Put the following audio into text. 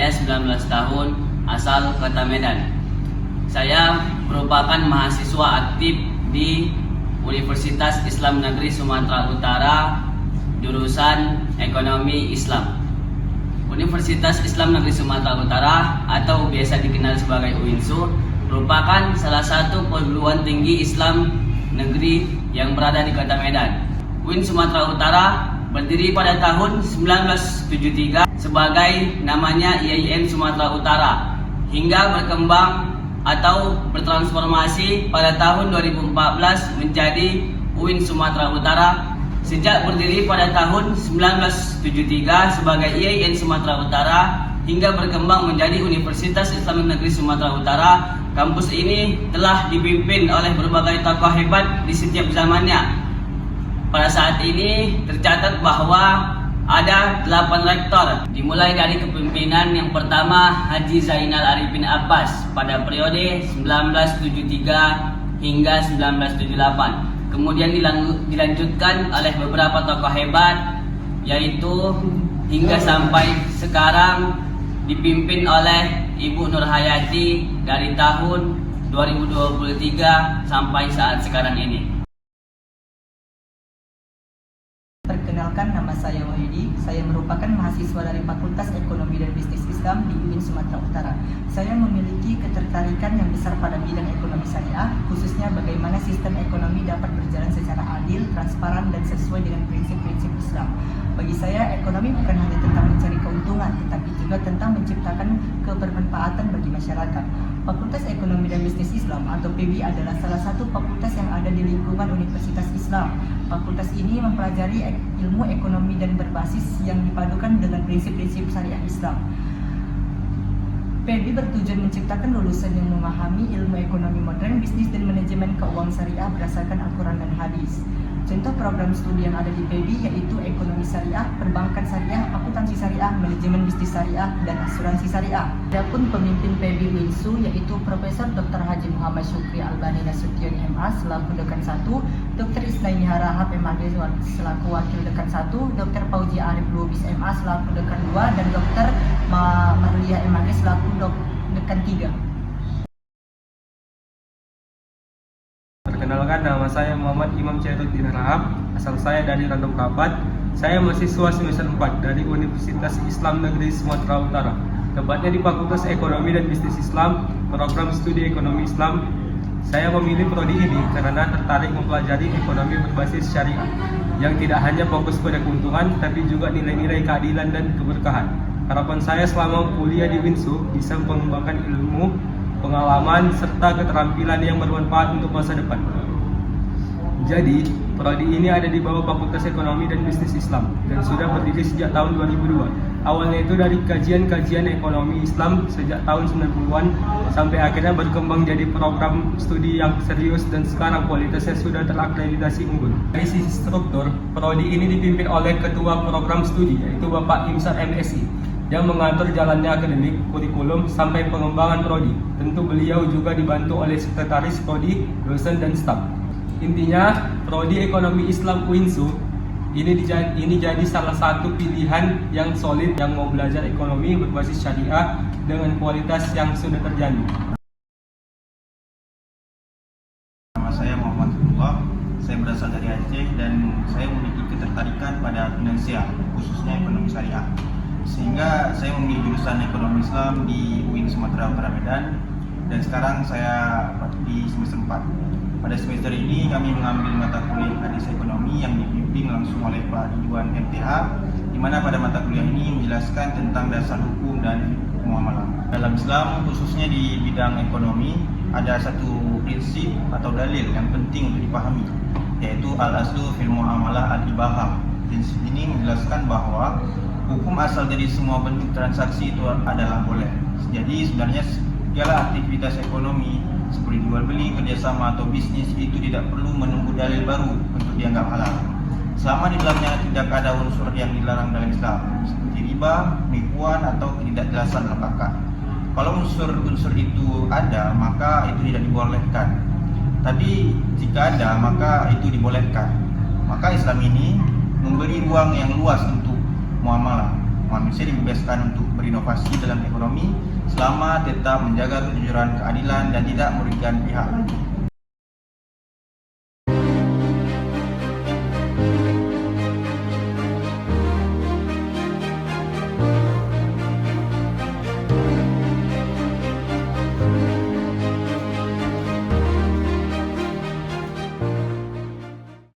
saya 19 tahun, asal Kota Medan. Saya merupakan mahasiswa aktif di Universitas Islam Negeri Sumatera Utara, jurusan Ekonomi Islam. Universitas Islam Negeri Sumatera Utara atau biasa dikenal sebagai UINSU merupakan salah satu perguruan tinggi Islam negeri yang berada di Kota Medan. UIN Sumatera Utara berdiri pada tahun 1973 sebagai namanya IAIN Sumatera Utara hingga berkembang atau bertransformasi pada tahun 2014 menjadi UIN Sumatera Utara. Sejak berdiri pada tahun 1973 sebagai IAIN Sumatera Utara hingga berkembang menjadi Universitas Islam Negeri Sumatera Utara, kampus ini telah dipimpin oleh berbagai tokoh hebat di setiap zamannya. Pada saat ini tercatat bahwa ada 8 rektor, dimulai dari kepemimpinan yang pertama Haji Zainal Arifin Abbas pada periode 1973 hingga 1978. Kemudian dilanjutkan oleh beberapa tokoh hebat, yaitu hingga sampai sekarang dipimpin oleh Ibu Nur Hayati dari tahun 2023 sampai saat sekarang ini. Perkenalkan, nama saya Wahyudi. Saya merupakan mahasiswa dari Fakultas Ekonomi dan Bisnis Islam di UIN Sumatera Utara. Saya memiliki ketertarikan yang besar pada bidang ekonomi syariah, khususnya bagaimana sistem ekonomi dapat berjalan secara adil, transparan, dan sesuai dengan prinsip-prinsip Islam. Bagi saya, ekonomi bukan hanya tentang mencari keuntungan, tetapi juga tentang menciptakan kebermanfaatan bagi masyarakat. Fakultas Ekonomi dan Bisnis Islam atau PEBI adalah salah satu fakultas yang ada di lingkungan Universitas Islam. Fakultas ini mempelajari ilmu ekonomi dan berbasis yang dipadukan dengan prinsip-prinsip syariah Islam. PEBI bertujuan menciptakan lulusan yang memahami ilmu ekonomi modern, bisnis, dan manajemen keuangan syariah berdasarkan Al-Quran dan Hadis. Contoh program studi yang ada di PEBI yaitu ekonomi syariah, perbankan syariah, akuntansi syariah, manajemen bisnis syariah, dan asuransi syariah. Adapun pemimpin PEBI UINSU yaitu Profesor Dr. Haji Muhammad Syukri Albani Nasution MA selaku Dekan 1, Dr. Isnaini Harahap MAG selaku Wakil Dekan 1, Dr. Fauzi Arif Lubis MA selaku Dekan 2, dan Dr. Marliah MAG selaku Dekan 3. Perkenalkan, nama saya Muhammad Imam Chairuddin Harahap, asal saya dari Random Kapat. Saya mahasiswa semester 4 dari Universitas Islam Negeri Sumatera Utara, tepatnya di Fakultas Ekonomi dan Bisnis Islam, program studi Ekonomi Islam. Saya memilih prodi ini karena tertarik mempelajari ekonomi berbasis syariah yang tidak hanya fokus pada keuntungan, tapi juga nilai-nilai keadilan dan keberkahan. Harapan saya selama kuliah di UINSU bisa mengembangkan ilmu, pengalaman, serta keterampilan yang bermanfaat untuk masa depan. Jadi, prodi ini ada di bawah Fakultas Ekonomi dan Bisnis Islam dan sudah berdiri sejak tahun 2002. Awalnya itu dari kajian-kajian ekonomi Islam sejak tahun 90-an sampai akhirnya berkembang jadi program studi yang serius dan sekarang kualitasnya sudah terakreditasi unggul. Dari sisi struktur, prodi ini dipimpin oleh Ketua Program Studi yaitu Bapak Imsar MSI yang mengatur jalannya akademik, kurikulum, sampai pengembangan prodi. Tentu beliau juga dibantu oleh sekretaris prodi, dosen, dan staf. Intinya, prodi Ekonomi Islam UINSU ini jadi salah satu pilihan yang solid yang mau belajar ekonomi berbasis syariah dengan kualitas yang sudah terjamin. Nama saya Muhammad Abdullah, saya berasal dari Aceh dan saya memiliki ketertarikan pada finansial, khususnya ekonomi syariah. Sehingga saya memilih jurusan ekonomi Islam di UIN Sumatera Utara Medan dan sekarang saya di semester 4. Pada semester ini kami mengambil mata kuliah hadis ekonomi yang dibimbing langsung oleh Pak Ridwan MTH, di mana pada mata kuliah ini menjelaskan tentang dasar hukum dan muamalah. Dalam Islam khususnya di bidang ekonomi ada satu prinsip atau dalil yang penting untuk dipahami, yaitu al-aslu fil muamalah al-ibahah. Prinsip ini menjelaskan bahwa hukum asal dari semua bentuk transaksi itu adalah boleh. Jadi sebenarnya segala aktivitas ekonomi seperti jual beli, kerjasama atau bisnis itu tidak perlu menunggu dalil baru untuk dianggap halal. Selama di dalamnya tidak ada unsur yang dilarang dalam Islam, seperti riba, penipuan atau ketidakjelasan apakah. Kalau unsur-unsur itu ada, maka itu tidak dibolehkan. Tapi jika ada, maka itu dibolehkan. Maka Islam ini memberi ruang yang luas untuk muamalah. manusia dibebaskan untuk berinovasi dalam ekonomi selama tetap menjaga kejujuran, keadilan dan tidak merugikan pihak.